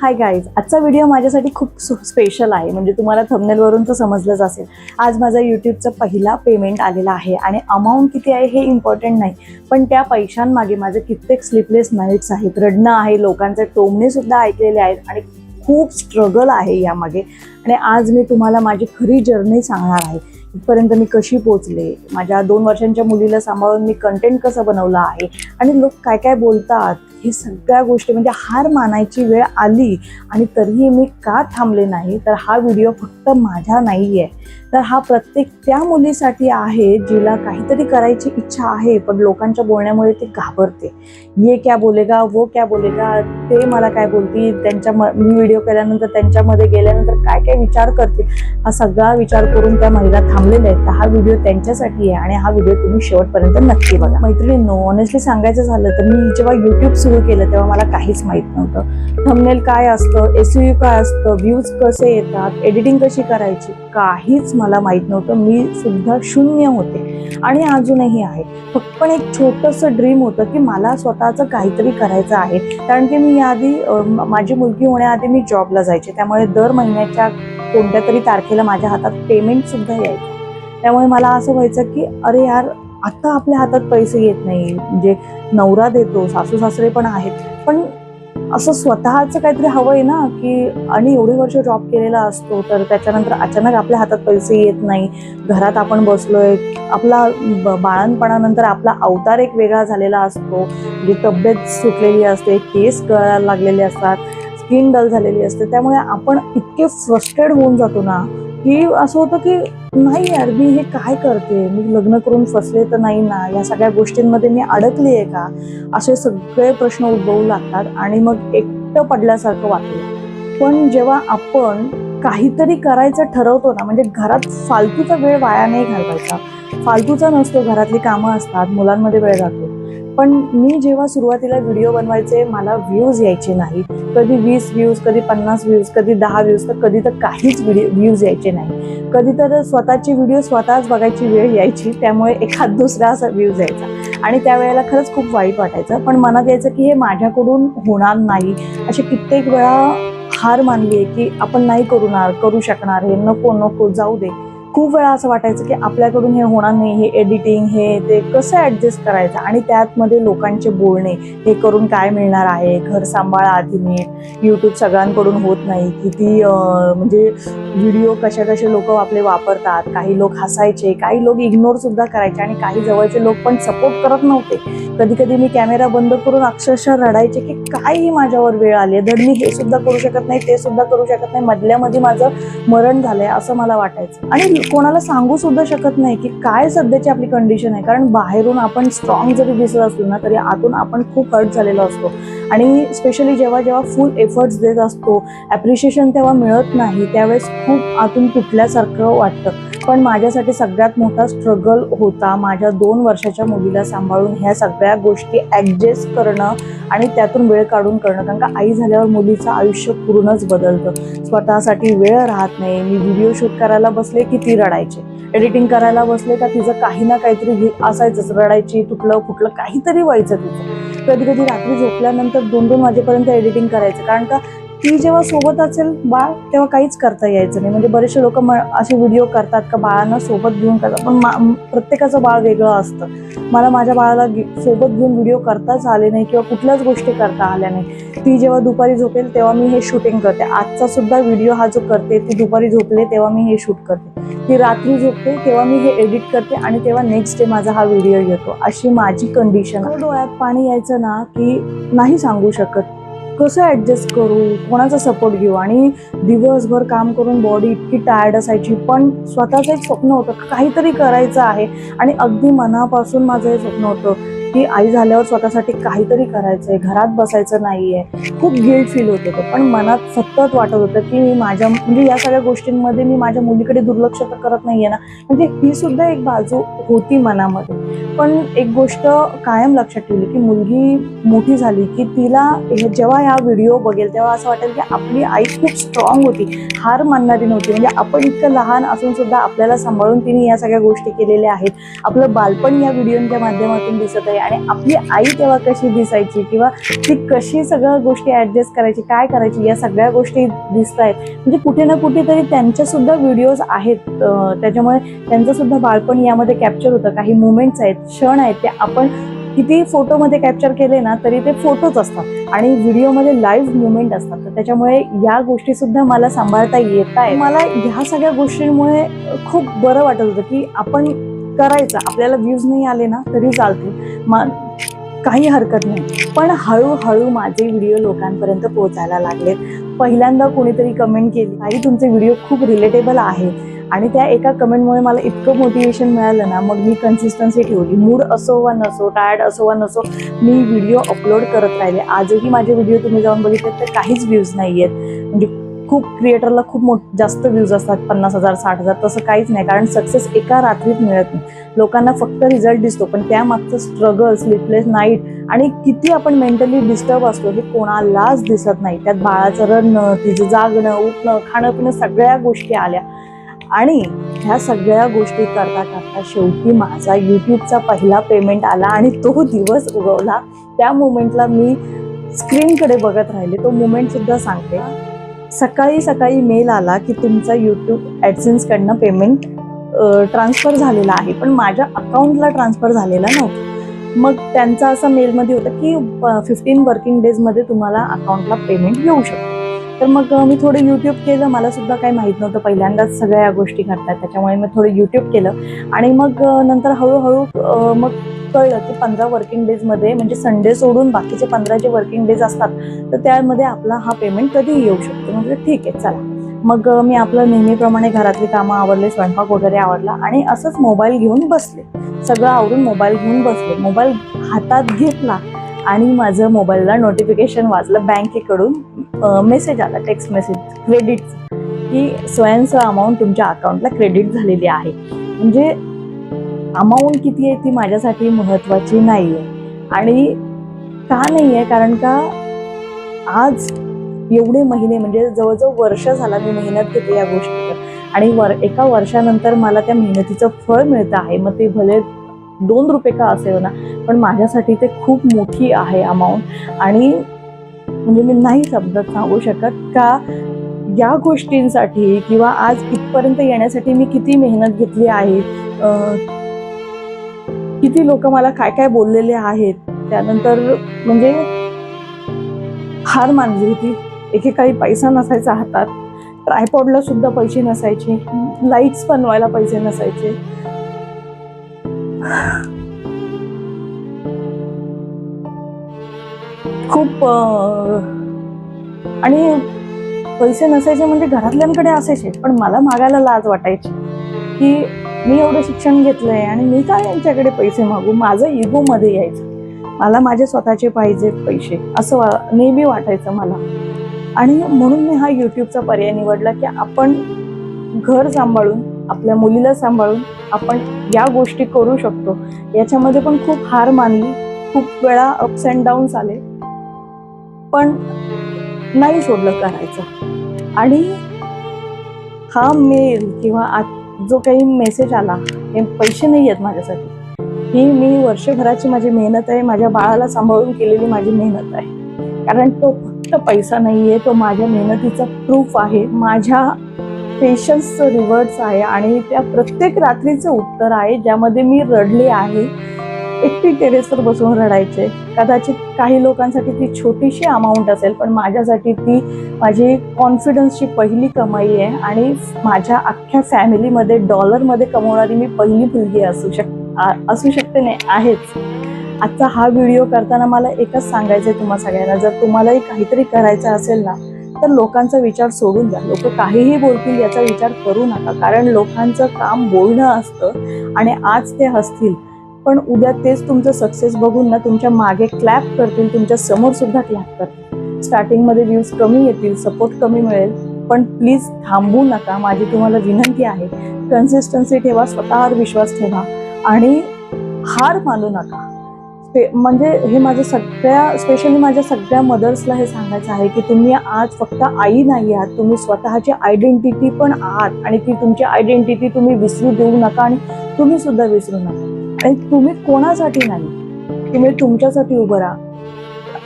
Hi guys, आजचा video माझ्यासाठी खूप स्पेशल आहे. म्हणजे तुम्हाला थंबनेलवरून तर समजलंच असेल. आज माझा यूट्यूबचा पहिला पेमेंट आलेला आहे आणि अमाऊंट किती आहे हे इम्पॉर्टंट नाही, पण त्या पैशांमागे माझे कित्येक स्लीपलेस नाईट्स आहेत, रडणं आहे, लोकांचे टोमणे सुद्धा ऐकलेले आहेत आणि खूप स्ट्रगल आहे यामागे. आणि आज मी तुम्हाला माझी खरी जर्नी सांगणार आहे. इथपर्यंत मी कशी पोचले, माझ्या 2 वर्षांच्या मुलीला सांभाळून मी कंटेंट कसं बनवलं आहे आणि लोक काय काय बोलतात, ही सगळ्या गोष्टी. म्हणजे हार मानायची वेळ आली आणि तरीही मी का थांबले नाही. तर हा व्हिडिओ फक्त माझा नाही आहे, तर हा प्रत्येक त्या मुलीसाठी आहे जिला काहीतरी करायची इच्छा आहे, पण लोकांच्या बोलण्यामुळे ती घाबरते. ये क्या बोलेगा, वो क्या बोलेगा, ते मला काय बोलतील, मी व्हिडिओ केल्यानंतर त्यांच्यामध्ये गेल्यानंतर काय काय विचार करतील, हा सगळा विचार करून त्या महिला थांबलेल्या आहेत. तर हा व्हिडिओ त्यांच्यासाठी आहे आणि हा व्हिडिओ तुम्ही शेवटपर्यंत नक्की बघा. मैत्रिणींनो, ऑनेस्टली सांगायचं झालं तर मी जेव्हा यूट्यूब सुरू केलं तेव्हा मला काहीच माहित नव्हतं. थंबनेल काय असतं, SEO काय असतं, व्ह्यूज कसे येतात, एडिटिंग कशी करायची, काहीच मला माहित नव्हतं. मी सुद्धा शून्य होते आणि अजूनही आहे. फक्त पण एक छोटंसं ड्रीम होतं की मला स्वतःचं काहीतरी करायचं आहे. कारण की मी याआधी माझी मुलगी होण्याआधी मी जॉबला जायचे, त्यामुळे दर महिन्याच्या कोणत्या तरी तारखेला माझ्या हातात पेमेंट सुद्धा यायचं. त्यामुळे मला असं व्हायचं की अरे यार, आता आपल्या हातात पैसे येत नाही. म्हणजे नवरा देतो, सासू सासरे पण आहेत, पण असं स्वतःचं काहीतरी हवं आहे ना. की आणि एवढे वर्ष जॉब केलेला असतो, तर त्याच्यानंतर अचानक आपल्या हातात पैसे येत नाही. घरात आपण बसलोय, आपला बाळणपणानंतर आपला अवतार एक वेगळा झालेला असतो. म्हणजे तब्येत सुटलेली असते, केस गळायला लागलेले असतात, स्किन डल झालेली असते. त्यामुळे आपण इतके फ्रस्ट्रेट होऊन जातो ना, की असं होतं की नाही यार, मी हे काय करते, मी लग्न करून फसले तर नाही ना, या सगळ्या गोष्टींमध्ये मी अडकली आहे का, असे सगळे प्रश्न उद्भवू लागतात आणि मग एकटं पडल्यासारखं वाटतं. पण जेव्हा आपण काहीतरी करायचं ठरवतो ना, म्हणजे घरात फालतूचा वेळ वाया नाही घालवायचा. फालतूचा नसतो, घरातली कामं असतात, मुलांमध्ये वेळ जातो. पण मी जेव्हा सुरुवातीला व्हिडिओ बनवायचे, मला व्ह्यूज यायचे नाही. कधी 20 व्ह्यूज, कधी 50 व्ह्यूज, कधी 10 व्ह्यूज, तर कधी तर काहीच व्ह्यूज यायचे नाही. कधी तर स्वतःची व्हिडिओ स्वतःच बघायची वेळ यायची, त्यामुळे एखाद दुसरा असा व्ह्यूज यायचा आणि त्यावेळेला खरंच खूप वाईट वाटायचं. पण मनात यायचं की हे माझ्याकडून होणार नाही. असे कित्येक वेळा हार मानली आहे की आपण नाही करू शकणार, हे नको जाऊ दे. खूप वेळा असं वाटायचं की आपल्याकडून हे होणार नाही, हे एडिटिंग, हे ते कसं ॲडजस्ट करायचं. आणि त्यातमध्ये लोकांचे बोलणे, हे करून काय मिळणार आहे, घर सांभाळा आधी नीट, यूट्यूब सगळ्यांकडून होत नाही, किती म्हणजे व्हिडिओ कसे लोक आपले वापरतात. काही लोक हसायचे, काही लोक इग्नोर सुद्धा करायचे आणि काही जवळचे लोक पण सपोर्ट करत नव्हते. कधी कधी मी कॅमेरा बंद करून अक्षरशः रडायचे की काही माझ्यावर वेळ आली, धड मी हे सुद्धा करू शकत नाही, ते सुद्धा करू शकत नाही, मधल्यामध्ये माझं मरण झालंय असं मला वाटायचं. आणि कोणाला सांगू सुद्धा शकत नाही की काय सध्याची आपली कंडिशन आहे. कारण बाहेरून आपण स्ट्रॉंग जरी दिसत असलो ना, तरी आतून आपण खूप हर्ट झालेलो असतो. आणि स्पेशली जेव्हा फुल एफर्ट्स देत असतो, ॲप्रिशिएशन तेव्हा मिळत नाही, त्यावेळेस खूप आतून तुटल्यासारखं वाटतं. पण माझ्यासाठी सगळ्यात मोठा स्ट्रगल होता माझ्या 2 वर्षाच्या मुलीला सांभाळून ह्या सगळ्या गोष्टी ॲडजस्ट करणं आणि त्यातून वेळ काढून करणं. कारण का आई झाल्यावर मुलीचं आयुष्य पूर्णच बदलतं. स्वतःसाठी वेळ राहत नाही. मी व्हिडिओ शूट करायला बसले की ती रडायची, एडिटिंग करायला बसले का तिचं काही ना काहीतरी असायचंच, रडायची, तुटलं फुटलं काहीतरी व्हायचं तिचं. कधी कधी रात्री झोपल्यानंतर 2-2 वाजेपर्यंत एडिटिंग करायचं. कारण का ती जेव्हा सोबत असेल बाळ, तेव्हा काहीच करता यायचं नाही. म्हणजे बरेचसे लोक असे व्हिडिओ करतात का बाळांना सोबत घेऊन करतात, पण प्रत्येकाचं बाळ वेगळं असतं. मला माझ्या बाळाला सोबत घेऊन व्हिडिओ करताच आले नाही किंवा कुठल्याच गोष्टी करता आल्या नाही. ती जेव्हा दुपारी झोपेल तेव्हा मी हे शूटिंग करते. आजचा सुद्धा व्हिडिओ हा जो करते, ती दुपारी झोपले तेव्हा मी हे शूट करते. ती रात्री झोपते तेव्हा मी हे एडिट करते आणि तेव्हा नेक्स्ट डे माझा हा व्हिडिओ येतो. अशी माझी कंडिशन. डोळ्यात पाणी यायचं ना की नाही सांगू शकत. कसं ॲडजस्ट करू, कोणाचा सपोर्ट घेऊ. आणि दिवसभर काम करून बॉडी इतकी टायर्ड असायची, पण स्वतःचं एक स्वप्न होतं, काहीतरी करायचं आहे. आणि अगदी मनापासून माझं हे स्वप्न होतं की आई झाल्यावर स्वतःसाठी काहीतरी करायचंय, घरात बसायचं नाहीये. खूप गिल्ट फील होत होतं, पण मनात सतत वाटत होतं की मी म्हणजे या सगळ्या गोष्टींमध्ये मी माझ्या मुलीकडे दुर्लक्ष तर करत नाहीये ना. म्हणजे ही सुद्धा एक बाजू होती मनामध्ये. पण एक गोष्ट कायम लक्षात ठेवली की मुलगी मोठी झाली की तिला जेव्हा हा व्हिडिओ बघेल तेव्हा असं वाटेल की आपली आई खूप स्ट्रॉंग होती, हार मानणारी नव्हती. म्हणजे आपण इतकं लहान असून सुद्धा आपल्याला सांभाळून तिने या सगळ्या गोष्टी केलेल्या आहेत. आपलं बालपण या व्हिडिओच्या माध्यमातून दिसत आहे. आणि आपली आई तेव्हा कशी दिसायची किंवा ती कशी सगळ्या गोष्टी ऍडजस्ट करायची, काय करायची, या सगळ्या गोष्टी दिसत आहेत. म्हणजे कुठे ना कुठेतरी त्यांच्या सुद्धा व्हिडिओज आहेत, त्याच्यामुळे त्यांचं सुद्धा बालपण यामध्ये कॅप्चर होतं. काही मुमेंट्स आहेत, क्षण आहेत, ते आपण किती फोटोमध्ये कॅप्चर केले ना तरी ते फोटोच असतात आणि व्हिडिओमध्ये लाईव्ह मुवमेंट असतात. तर त्याच्यामुळे या गोष्टी सुद्धा मला सांभाळता येत आहे. मला ह्या सगळ्या गोष्टींमुळे खूप बरं वाटत होतं की आपण करायचं. आपल्याला व्ह्यूज नाही आले ना तरी चालतील, काही हरकत नाही. पण हळूहळू माझे व्हिडिओ लोकांपर्यंत पोहोचायला लागले. पहिल्यांदा कोणीतरी कमेंट केली, ताई तुमचे व्हिडिओ खूप रिलेटेबल आहेत, आणि त्या एका कमेंटमुळे मला इतकं मोटिवेशन मिळालं ना, मग मी कन्सिस्टन्सी ठेवली. मूड असो वा नसो, टायर्ड असो वा नसो, मी व्हिडिओ अपलोड करत राहिले. आजही माझे व्हिडिओ तुम्ही जाऊन बघितले तर काहीच व्ह्यूज नाही आहेत. म्हणजे खूप क्रिएटरला खूप जास्त व्ह्यूज असतात, 50,000 60,000, तसं काहीच नाही. कारण सक्सेस एका रात्रीत मिळत नाही. लोकांना फक्त रिझल्ट दिसतो, पण त्यामागचं स्ट्रगल, स्लीपलेस नाईट आणि किती आपण मेंटली डिस्टर्ब असतो हे कोणालाच दिसत नाही. त्यात बाळाचं रडणं, तिचं जागणं, उठणं, खाणं पिणं, सगळ्या गोष्टी आल्या. आणि ह्या सगळ्या गोष्टी करता करता शेवटी माझा यूट्यूबचा पहिला पेमेंट आला आणि तो दिवस उगवला. त्या मोमेंटला मी स्क्रीनकडे बघत राहिले. तो मोमेंट सुद्धा सांगते. सकाळी सकाळी मेल आला की तुमचा यूट्यूब ॲडसेन्सकडनं पेमेंट ट्रान्सफर झालेला आहे, पण माझ्या अकाउंटला ट्रान्सफर झालेला नव्हता. मग त्यांचा असा मेलमध्ये होतं की 15 वर्किंग डेजमध्ये तुम्हाला अकाउंटला पेमेंट येऊ शकतो. तर मग मी थोडं यूट्यूब केलं. मला सुद्धा काही माहीत नव्हतं, पहिल्यांदाच सगळ्या या गोष्टी करतात, त्याच्यामुळे मी थोडं यूट्यूब केलं. आणि मग नंतर हळूहळू मग कळलं की 15 वर्किंग डेजमध्ये, म्हणजे संडे सोडून बाकीचे 15 जे वर्किंग डेज असतात तर त्यामध्ये आपला हा पेमेंट कधीही येऊ शकतो. म्हणजे ठीक आहे चला. मग मी आपलं नेहमीप्रमाणे घरातली कामं आवरले, स्वयंपाक वगैरे आवरला आणि असंच मोबाईल घेऊन बसले. सगळं आवरून मोबाईल घेऊन बसले. मोबाईल हातात घेतला आणि माझं मोबाईलला नोटिफिकेशन वाजलं. बँकेकडून मेसेज आला, टेक्स्ट मेसेज, क्रेडिट, की स्वयंचं अमाऊंट तुमच्या अकाउंटला क्रेडिट झालेली आहे. म्हणजे अमाऊंट किती आहे ती माझ्यासाठी महत्त्वाची नाही आहे. आणि का नाही आहे, कारण का आज एवढे महिने, म्हणजे जवळजवळ वर्ष झाला मी मेहनत घेते या गोष्टीवर, आणि एका वर्षानंतर मला त्या मेहनतीचं फळ मिळतं आहे. मग ते भले 2 रुपये का असेल ना, पण माझ्यासाठी ते खूप मोठी आहे अमाऊंट. आणि म्हणजे मी नाही शब्दात सांगू शकत का या गोष्टींसाठी किंवा आज इथपर्यंत येण्यासाठी मी किती मेहनत घेतली आहे. किती लोक मला काय काय बोललेले आहेत. त्यानंतर म्हणजे हार मानली होती. एकेकाळी पैसा नसायचा हातात, ट्रायपॉडला सुद्धा पैसे नसायचे, लाईट्स बनवायला पैसे नसायचे. खूप आणि पैसे नसायचे म्हणजे घरातल्यांकडे असायचे, पण मला मागायला लाज वाटायची की मी एवढं शिक्षण घेतलंय आणि मी काय यांच्याकडे पैसे मागू. माझं इगो मध्ये यायचं, मला माझे स्वतःचे पाहिजे पैसे, असं नेहमी वाटायचं मला. आणि म्हणून मी हा यूट्यूबचा पर्याय निवडला की आपण घर सांभाळून, आपल्या मुलीला सांभाळून आपण या गोष्टी करू शकतो. याच्यामध्ये पण खूप हार मानली, खूप वेळा अप्स अँड डाऊन्स आले, पण नाही सोडलं करायचं. आणि हा मेल किंवा जो काही मेसेज आला, हे पैसे नाही आहेत माझ्यासाठी, ही मी वर्षभराची माझी मेहनत आहे, माझ्या बाळाला सांभाळून केलेली माझी मेहनत आहे. कारण तो फक्त पैसा नाही आहे, तो माझ्या मेहनतीचा प्रूफ आहे, माझ्या पेशन्सचं रिवॉर्ड्स आहे, आणि त्या प्रत्येक रात्रीचं उत्तर आहे ज्यामध्ये मी रडले आहे. एकटी टेरेसवर बसून रडायचे. कदाचित काही लोकांसाठी ती छोटीशी अमाऊंट असेल, पण माझ्यासाठी ती माझी कॉन्फिडन्सची पहिली कमाई आहे. आणि माझ्या अख्ख्या फॅमिलीमध्ये डॉलरमध्ये कमवणारी मी पहिली मुलगी असू शकते नाही आहेच. आजचा हा व्हिडिओ करताना मला एकच सांगायचं आहे तुम्हा सगळ्यांना, जर तुम्हालाही काहीतरी करायचं असेल ना, तर लोकांचा विचार सोडून द्या. लोक काहीही बोलतील याचा विचार करू नका, कारण लोकांचं काम बोलणं असतं आणि आज ते हसतील, पण उद्या तेच तुमचं सक्सेस बघून ना तुमच्या मागे क्लॅप करतील, तुमच्या समोर सुद्धा क्लॅप करतील. स्टार्टिंगमध्ये व्ह्यूज कमी येतील, सपोर्ट कमी मिळेल, पण प्लीज थांबू नका. माझी तुम्हाला विनंती आहे, कन्सिस्टन्सी ठेवा, स्वतःवर विश्वास ठेवा आणि हार मानू नका. म्हणजे हे माझं स्पेशली माझ्या सगळ्या मदर्सला हे सांगायचं आहे की तुम्ही आज फक्त आई नाही आहात, तुम्ही स्वतःची आयडेंटिटी पण आहात, आणि ती तुमची आयडेंटिटी तुम्ही विसरू देऊ नका आणि तुम्ही सुद्धा विसरू नका. आणि तुम्ही कोणासाठी नाही, तुम्ही तुमच्यासाठी उभं राहा.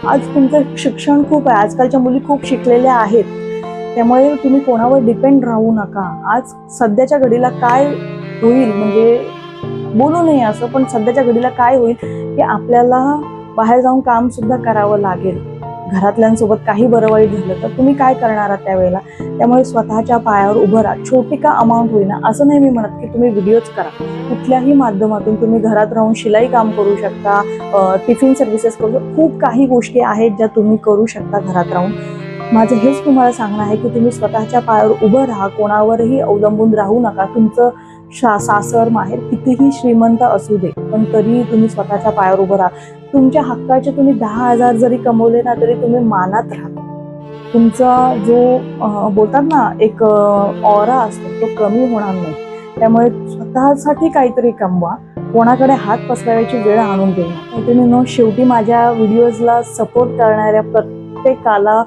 आज तुमचं शिक्षण खूप आहे, आजकालच्या मुली खूप शिकलेल्या आहेत, त्यामुळे तुम्ही कोणावर डिपेंड राहू नका. आज सध्याच्या घडीला काय होईल म्हणजे बोलू नये असं, पण सध्याच्या घडीला काय होईल की आपल्याला बाहेर जाऊन काम सुद्धा करावं लागेल. घरातल्यांसोबत काही बरं वाईट झालं तर तुम्ही काय करणार आहात त्यावेळेला. त्यामुळे स्वतःच्या पायावर उभं राहा. छोटी का अमाऊंट होईना, असं नाही मी म्हणत की तुम्ही व्हिडिओज करा. कुठल्याही माध्यमातून तुम्ही घरात राहून शिलाई काम करू शकता, टिफिन सर्व्हिसेस करू शकता. खूप काही गोष्टी आहेत ज्या तुम्ही करू शकता घरात राहून. माझं हेच तुम्हाला सांगणं आहे की तुम्ही स्वतःच्या पायावर उभं राहा, कोणावरही अवलंबून राहू नका. तुमचं सासर माहेर कितीही श्रीमंत असू दे, पण तरी तुम्ही स्वतःच्या पायावर उभं राहा. तुमच्या हक्काचे तुम्ही 10,000 जरी कमवले ना तरी तुम्ही मानात राहा. तुमचा जो बोलतात ना एक ऑरा असतो तो कमी होणार नाही. त्यामुळे स्वतःसाठी काहीतरी कमवा, कोणाकडे हात पसरवायची वेळ आणून देऊ नका. मैत्रिणींनो, शेवटी माझ्या व्हिडिओजला सपोर्ट करणाऱ्या प्रत्येकाला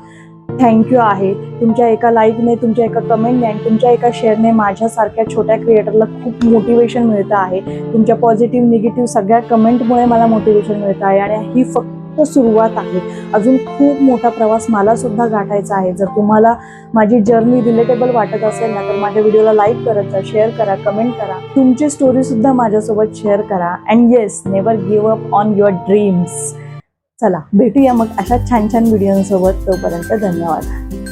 थँक्यू आहे. तुमच्या एका लाईकने, तुमच्या एका कमेंटने आणि तुमच्या एका शेअरने माझ्यासारख्या छोट्या क्रिएटरला खूप मोटिवेशन मिळतं आहे. तुमच्या पॉझिटिव्ह निगेटिव्ह सगळ्या कमेंटमुळे मला मोटिवेशन मिळतं आहे आणि ही फक्त सुरुवात आहे. अजून खूप मोठा प्रवास मला सुद्धा गाठायचा आहे. जर तुम्हाला माझी जर्नी रिलेटेबल वाटत असेल ना तर माझ्या व्हिडिओला लाईक करत जा, शेअर करा, कमेंट करा. तुमची स्टोरी सुद्धा माझ्यासोबत शेअर करा. And yes, never give up on your dreams. चला भेटूया मग अशा छान छान व्हिडिओसोबत. तोपर्यंत धन्यवाद.